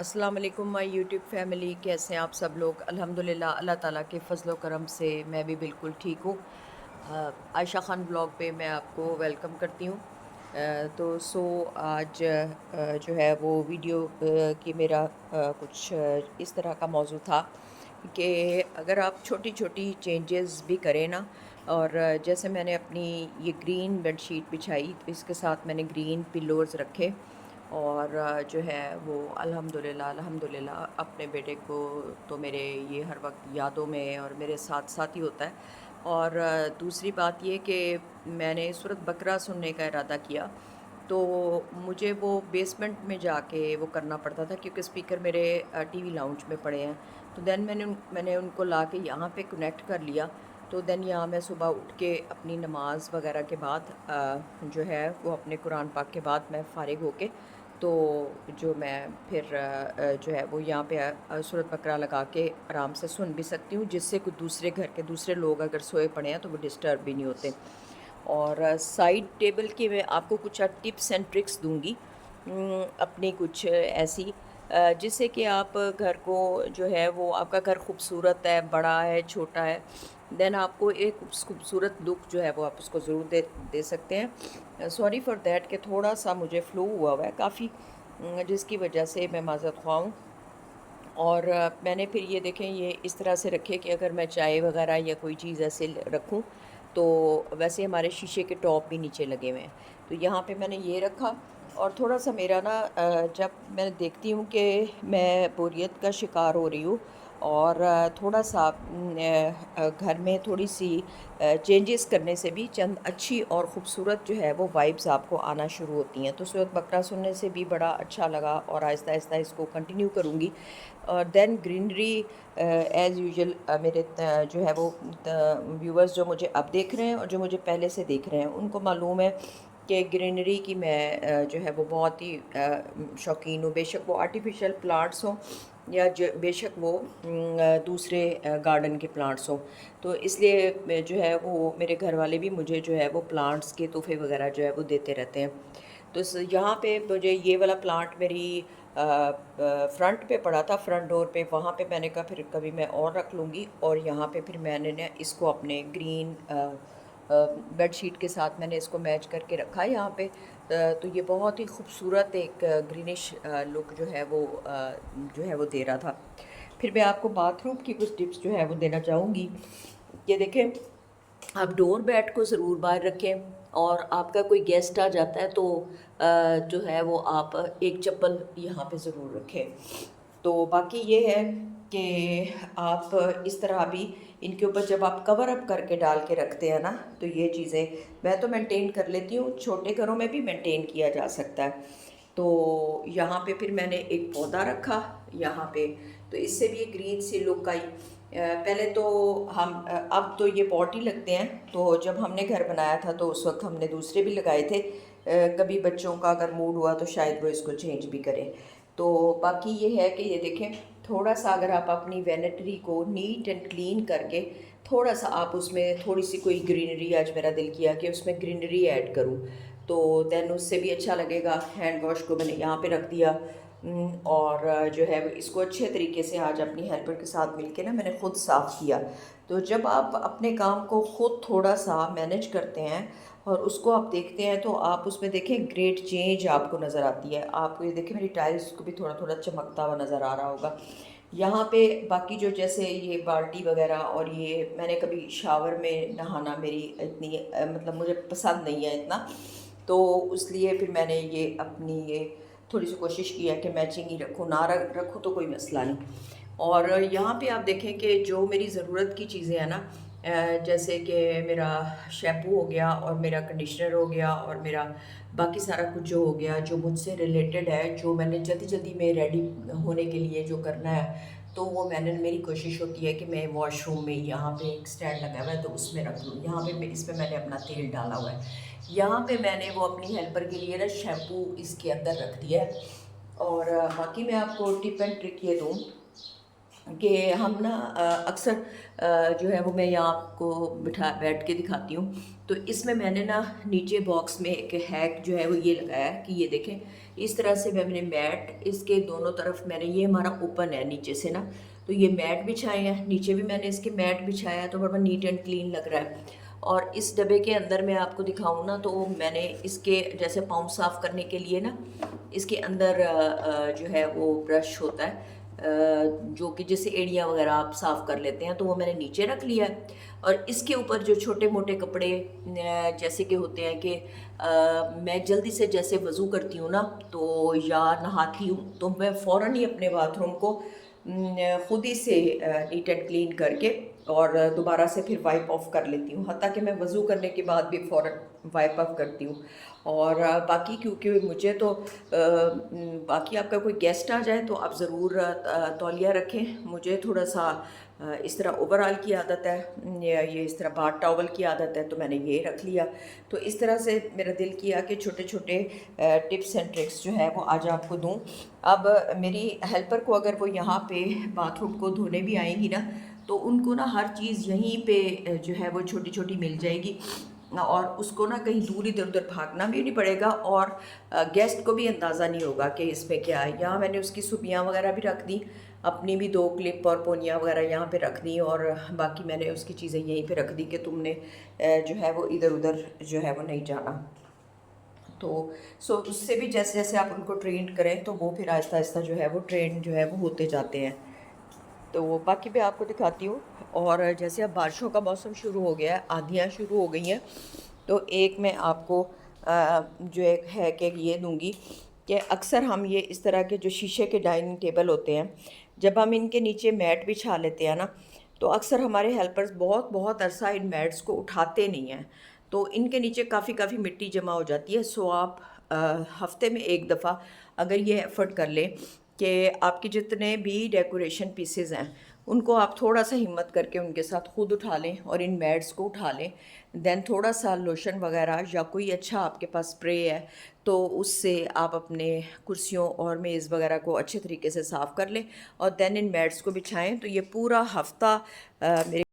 अस्सलाम वालेकुम my YouTube family, कैसे हैं आप सब लोग। अल्हम्दुलिल्लाह अल्लाह ताला के फ़ज़ल व करम से मैं भी बिल्कुल ठीक हूँ। आयशा ख़ान ब्लॉग पे मैं आपको वेलकम करती हूँ। आज जो है वो वीडियो कि मेरा कुछ इस तरह का मौजू था कि अगर आप छोटी-छोटी चेंजेस भी करें ना, और जैसे मैंने अपनी ये ग्रीन बेडशीट बिछाई, तो इसके साथ मैंने ग्रीन पिल्लोज़ रखे और जो है वो अल्हम्दुलिल्लाह अल्हम्दुलिल्लाह अपने बेटे को तो मेरे ये हर वक्त यादों में और मेरे साथ साथ ही होता है। और दूसरी बात ये कि मैंने सूरत बकरा सुनने का इरादा किया, तो मुझे वो बेसमेंट में जाके वो करना पड़ता था क्योंकि स्पीकर मेरे टीवी लाउंज में पड़े हैं। तो देन मैंने उनको ला के यहाँ पे कनेक्ट कर लिया। तो देन यहाँ मैं सुबह उठ के अपनी नमाज वगैरह के बाद जो है वो अपने कुरान पाक के बाद मैं फ़ारिग होके तो जो मैं फिर जो है वो यहाँ पे सूरत बकरा लगा के आराम से सुन भी सकती हूँ, जिससे कोई दूसरे घर के दूसरे लोग अगर सोए पड़े हैं तो वो डिस्टर्ब भी नहीं होते। और साइड टेबल की मैं आपको कुछ टिप्स एंड ट्रिक्स दूँगी, अपनी कुछ ऐसी जिससे कि आप घर को जो है वो आपका घर खूबसूरत है, बड़ा है, छोटा है, देन आपको एक खूबसूरत लुक जो है वो आप उसको ज़रूर दे दे सकते हैं। सॉरी फॉर दैट कि थोड़ा-सा मुझे फ्लू हुआ है काफ़ी, जिसकी वजह से मैं माज़रत ख़्वाह हूँ। और मैंने फिर ये देखें ये इस तरह से रखे कि अगर मैं चाय वगैरह या कोई चीज़ ऐसे रखूं, तो वैसे हमारे शीशे के टॉप भी नीचे लगे हुए हैं। तो यहाँ पे मैंने ये रखा। और थोड़ा सा मेरा ना जब मैं देखती हूँ कि मैं बोरियत का शिकार हो रही हूँ और थोड़ा सा घर में थोड़ी सी चेंजेस करने से भी चंद अच्छी और ख़ूबसूरत जो है वो वाइब्स आपको आना शुरू होती हैं। तो सूरत बकरा सुनने से भी बड़ा अच्छा लगा और आहिस्ता आहिस्ता इसको कंटिन्यू करूँगी। और देन ग्रीनरी एज़ यूजुअल मेरे जो है वो व्यूअर्स जो मुझे अब देख रहे हैं और जो मुझे पहले से देख रहे हैं उनको मालूम है कि ग्रीनरी की मैं जो है वो बहुत ही शौकीन हूँ, बेशक वो आर्टिफिशियल प्लांट्स हों या जो बेशक वो दूसरे गार्डन के प्लांट्स हों। तो इसलिए जो है वो मेरे घर वाले भी मुझे जो है वो प्लांट्स के तोहफे वगैरह जो है वो देते रहते हैं। तो यहाँ पे मुझे ये वाला प्लांट मेरी फ्रंट पे पड़ा था, फ्रंट डोर पे, वहाँ पे मैंने कहा फिर कभी मैं और रख लूँगी। और यहाँ पे फिर मैंने ना इसको अपने ग्रीन बेडशीट के साथ मैंने इसको मैच करके रखा है यहाँ पे। तो ये बहुत ही खूबसूरत एक ग्रीनिश लुक जो है वो दे रहा था। फिर मैं आपको बाथरूम की कुछ टिप्स जो है वो देना चाहूँगी। ये देखें, आप डोर मैट को ज़रूर बाहर रखें और आपका कोई गेस्ट आ जाता है तो जो है वो आप एक चप्पल यहाँ पे ज़रूर रखें। तो बाकी ये है कि आप इस तरह भी इनके ऊपर जब आप कवर अप करके डाल के रखते हैं ना, तो ये चीज़ें मैं तो मेंटेन कर लेती हूँ, छोटे घरों में भी मेंटेन किया जा सकता है। तो यहाँ पे फिर मैंने एक पौधा रखा यहाँ पे, तो इससे भी एक ग्रीन सी लुक आई। पहले तो अब तो ये पॉट ही लगते हैं, तो जब हमने घर बनाया था तो उस वक्त हमने दूसरे भी लगाए थे। कभी बच्चों का अगर मूड हुआ तो शायद वो इसको चेंज भी करें। तो बाकी ये है कि ये देखें, थोड़ा सा अगर आप अपनी वैनिटरी को नीट एंड क्लीन करके थोड़ा सा आप उसमें थोड़ी सी कोई ग्रीनरी, आज मेरा दिल किया कि उसमें ग्रीनरी ऐड करूं, तो देन उससे भी अच्छा लगेगा। हैंड वॉश को मैंने यहाँ पे रख दिया। और जो है इसको अच्छे तरीके से आज अपनी हेल्पर के साथ मिलके ना मैंने ख़ुद साफ़ किया। तो जब आप अपने काम को ख़ुद थोड़ा सा मैनेज करते हैं और उसको आप देखते हैं तो आप उसमें देखें ग्रेट चेंज आपको नज़र आती है। आपको ये देखें, मेरी टाइल्स को भी थोड़ा थोड़ा चमकता हुआ नज़र आ रहा होगा यहाँ पे। बाकी जो जैसे ये बाल्टी वगैरह, और ये मैंने कभी शावर में नहाना मेरी इतनी मतलब मुझे पसंद नहीं है इतना, तो इसलिए फिर मैंने ये अपनी ये थोड़ी सी कोशिश की है कि मैचिंग ही रखूँ, ना रखूँ तो कोई मसला नहीं। और यहाँ पे आप देखें कि जो मेरी ज़रूरत की चीज़ें हैं ना, जैसे कि मेरा शैम्पू हो गया और मेरा कंडीशनर हो गया और मेरा बाकी सारा कुछ जो हो गया जो मुझसे रिलेटेड है, जो मैंने जल्दी जल्दी में रेडी होने के लिए जो करना है, तो वो मेरी कोशिश होती है कि मैं वॉशरूम में यहाँ पे एक स्टैंड लगा हुआ है तो उसमें रख लूँ। यहाँ पे इसमें मैंने अपना तेल डाला हुआ है। यहाँ पे मैंने वो अपनी हेल्पर के लिए ना शैम्पू इसके अंदर रख दिया है। और बाकी मैं आपको टिप एंड ट्रिक ये दूँ कि हम ना अक्सर जो है वो मैं यहाँ आपको बैठ के दिखाती हूँ। तो इसमें मैंने ना नीचे बॉक्स में एक हैक जो है वो ये लगाया है कि ये देखें, इस तरह से मैंने मैट इसके दोनों तरफ मैंने, ये हमारा ओपन है नीचे से ना, तो ये मैट बिछाए हैं, नीचे भी मैंने इसके मैट बिछाया है, तो बड़ा नीट एंड क्लीन लग रहा है। और इस डब्बे के अंदर मैं आपको दिखाऊँ ना, तो मैंने इसके जैसे पाँव साफ़ करने के लिए ना, इसके अंदर जो है वो ब्रश होता है, जो कि जैसे एड़ियाँ वगैरह आप साफ़ कर लेते हैं, तो वो मैंने नीचे रख लिया है। और इसके ऊपर जो छोटे मोटे कपड़े जैसे कि होते हैं कि मैं जल्दी से जैसे वज़ू करती हूँ ना, तो या नहाती हूँ, तो मैं फ़ौरन ही अपने बाथरूम को ख़ुद ही से नीट एंड क्लीन करके और दोबारा से फिर वाइप ऑफ कर लेती हूँ। हत्ता कि मैं वज़ू करने के बाद भी फ़ौरन वाइप ऑफ करती हूँ। और बाकी क्योंकि मुझे तो बाकी आपका कोई गेस्ट आ जाए तो आप ज़रूर तौलिया रखें। मुझे थोड़ा-सा इस तरह ओवरऑल की आदत है, या ये इस तरह बाथ टॉवल की आदत है, तो मैंने ये रख लिया। तो इस तरह से मेरा दिल किया कि छोटे-छोटे टिप्स एंड ट्रिक्स जो है वो आज आपको दूँ। अब मेरी हेल्पर को अगर वो यहाँ पे बाथरूम को धोने भी आएँगी ना, तो उनको ना हर चीज़ यहीं पे जो है वो छोटी-छोटी मिल जाएगी, और उसको ना कहीं दूर इधर-उधर भागना भी नहीं पड़ेगा, और गेस्ट को भी अंदाज़ा नहीं होगा कि इसमें क्या है। यहाँ मैंने उसकी सुपियाँ वगैरह भी रख दी, अपनी भी 2 क्लिप और पोनियाँ वगैरह यहाँ पे रख दी, और बाकी मैंने उसकी चीज़ें यहीं पे रख दी कि तुमने जो है वो इधर-उधर जो है वो नहीं जाना। तो उससे भी जैसे-जैसे आप उनको ट्रेन करें, तो वो फिर आहिस्ता-आहिस्ता जो है वो ट्रेन जो है वो होते जाते हैं। तो बाकी मैं आपको दिखाती हूँ। और जैसे अब बारिशों का मौसम शुरू हो गया है, आंधियाँ शुरू हो गई हैं, तो एक मैं आपको जो एक है कि ये दूँगी कि अक्सर हम ये इस तरह के जो शीशे के डाइनिंग टेबल होते हैं, जब हम इनके नीचे मैट बिछा लेते हैं ना, तो अक्सर हमारे हेल्पर्स बहुत-बहुत अरसा इन मैट्स को उठाते नहीं हैं। तो इनके नीचे काफ़ी मिट्टी जमा हो जाती है। सो आप हफ़्ते में 1 दफ़ा अगर ये एफ़र्ट कर लें कि आपके जितने भी डेकोरेशन पीसेस हैं, उनको आप थोड़ा-सा हिम्मत करके उनके साथ खुद उठा लें और इन मैट्स को उठा लें। देन थोड़ा-सा लोशन वगैरह या कोई अच्छा आपके पास स्प्रे है, तो उससे आप अपने कुर्सियों और मेज़ वगैरह को अच्छे तरीके से साफ़ कर लें, और देन इन मैट्स को बिछाएँ, तो ये पूरा हफ़्ता मेरे